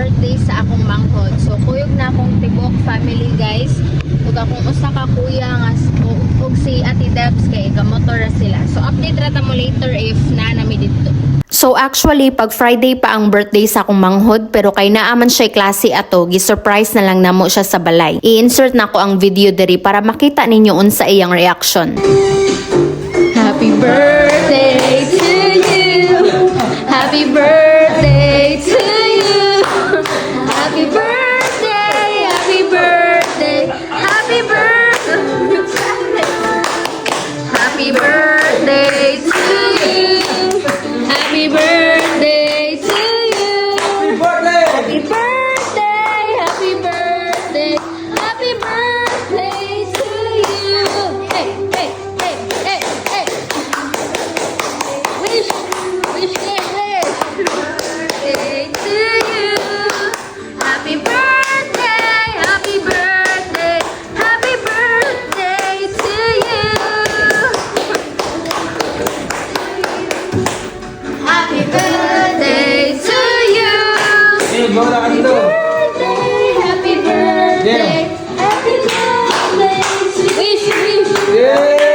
birthday sa akong manghod. So kuyog na akong tibok family guys. Ug akong usa ka kuya nga ug si Ate Debs kay gamotor ra sila. So update ra ta mo later if na nami dito. So actually, pag Friday pa ang birthday sa akong manghod, pero kay naaman siya klase ato, gi-surprise na lang namo siya sa balay. I-insert na ko ang video diri para makita ninyo unsa iyang reaction. Happy birthday to you. Happy birthday to you. Happy birthday, happy birthday, happy birthday. Happy birthday to you. Happy birthday to you. Happy birthday, happy birthday, happy birthday to you. Hey, hey, hey, hey, hey. Wish, wish, wish. Birthday to you. Happy birthday, happy birthday, happy birthday to you. Happy birthday to you. Happy birthday, happy birthday, happy birthday to you. Wish, wish. Yay!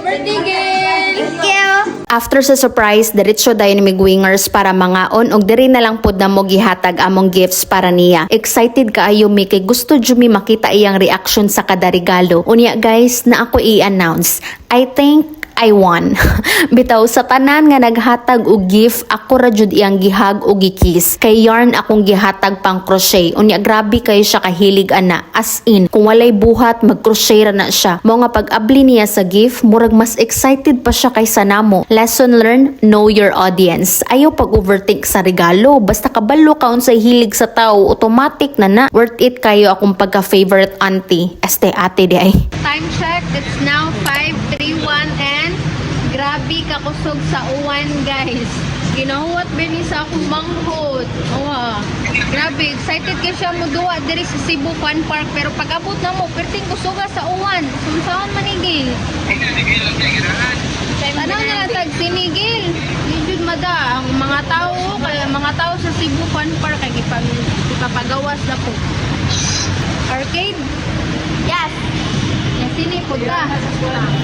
Birthday girl! Thank you! After sa surprise, diretso dayon ni Migwingers para mangaon og diri na lang pud na mo gihatag among gifts para niya. Excited kaayo mi kay gusto jud mi makita iyang reaction sa kada regalo. Unya guys, na ako i-announce. I think I won. Bitaw sa tanan nga naghatag og gift, ako ra jud iyang gihag og gikis. Kay yarn akong gihatag pang crochet. Unya grabe kayo siya kahilig ana. As in, kung walay buhat mag-crochet ra na siya. Mao nga pag-abli niya sa gift, murag mas excited pa siya kaysa namo. Lesson learned, know your audience. Ayaw pag-overthink sa regalo. Basta kabalo ka unsay hilig sa tao, automatic na. Worth it kayo akong pagka-favorite auntie. Ate di ay. Time check, it's now 5:31 and grabe kakusog sa uwan guys. Ginahuwat bini sa akong manghod. Grabe, excited ka siya mo duwa diri sa Cebu Fun Park pero pag-abot na mo, perting kusuga sa uwan. Sumsaon manigil. Tanang nalatag sinigil. Yun mada, ang mga tao, kaya mga tao sa Cebu Fun Park kay ipapagawas na po. Arcade? Yes. Sinipod ka.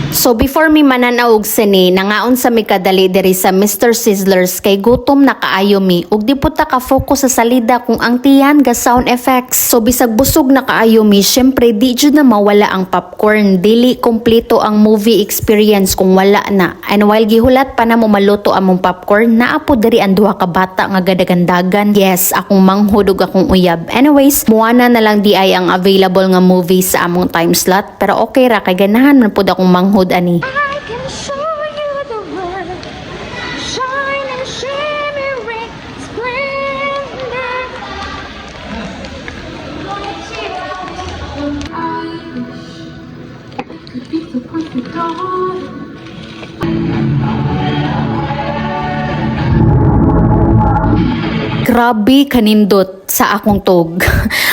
So before mi mananaw og sini, nangaon sa mi kadali diri sa Mr. Sizzlers kay gutom na kaayo mi ug di puta ka focus sa salida kung ang tiyan ga sound effects. So bisag busog na kaayo mi, syempre di jud na mawala ang popcorn. Dili kompleto ang movie experience kung wala na. And while gihulat pa na mo maluto among popcorn, naapo diri ang duha ka bata nga gadagandagan. Yes, akong manghud ug akong uyab. Anyways, muana na lang di ay ang available nga movies sa among time slot, pero okay ra kay ganahan man pud akong manghud ani. I can show you the world, shine and shimmering splendor. I could be the perfect dawn. Grabe kanindot sa akong tog.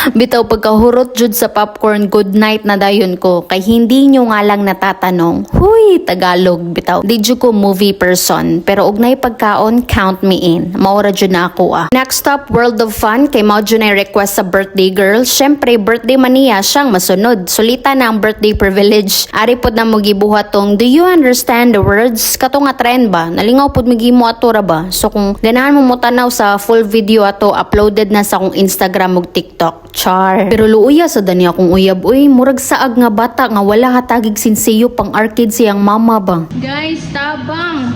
Bitaw pagkahurot jud sa popcorn, good night na dayon ko. Kay hindi nyo nga lang natatanong, huy, Tagalog bitaw. Di jud ko movie person, pero ugnay pagkaon, count me in. Maura jud na ako ah. Next stop, World of Fun, kay mao jud na request sa birthday girl. Syempre, birthday man niya, siyang masunod. Sulita na ang birthday privilege. Ari pod na mo gibuhat tong, do you understand the words? Kato nga trend ba? Nalingaw pod magimo ato ra ba? So kung ganahan mo tanaw sa full video ato, uploaded na sa akong Instagram ug TikTok. Char. Pero luuya sa dani akong uyab, uy, murag saag nga bata nga wala hatagig sinsiyo pang arcade siyang mama ba. Guys, tabang.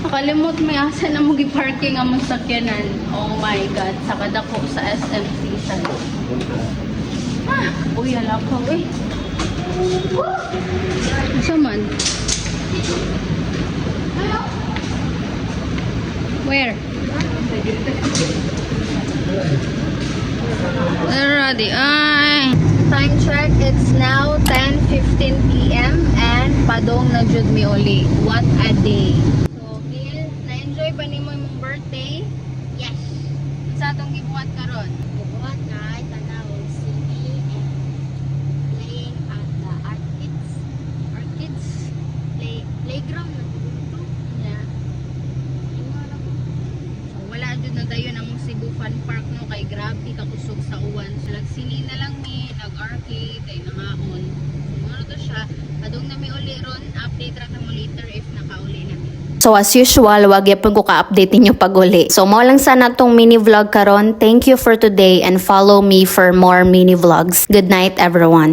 Nakalimot may asa na mo gi-parking ang sakyanan. Oh my God. Saka dako sa SM Season. Uy, ala ko, uy. Asa man? Where? Ready. Time check, it's now 10:15 p.m. and padong na jud mi uli. What a day. So, Gil, na-enjoy ba nimo imong birthday? Yes. Sa atong gibuhat karon? Buhat na ay tanaw city and playing at the Arkids. Orchids. fun park no kay grabe kakusog sa uwan. So nagsili na lang mi, nag-arcade, ay nangaon. Ano to siya? Adong na mi uli ron, update ra ta mo later if nakauli na mi. So as usual, wag yapon ko ka-update ninyo pag uli. So mo lang sana tong mini vlog karon. Thank you for today and follow me for more mini vlogs. Good night everyone.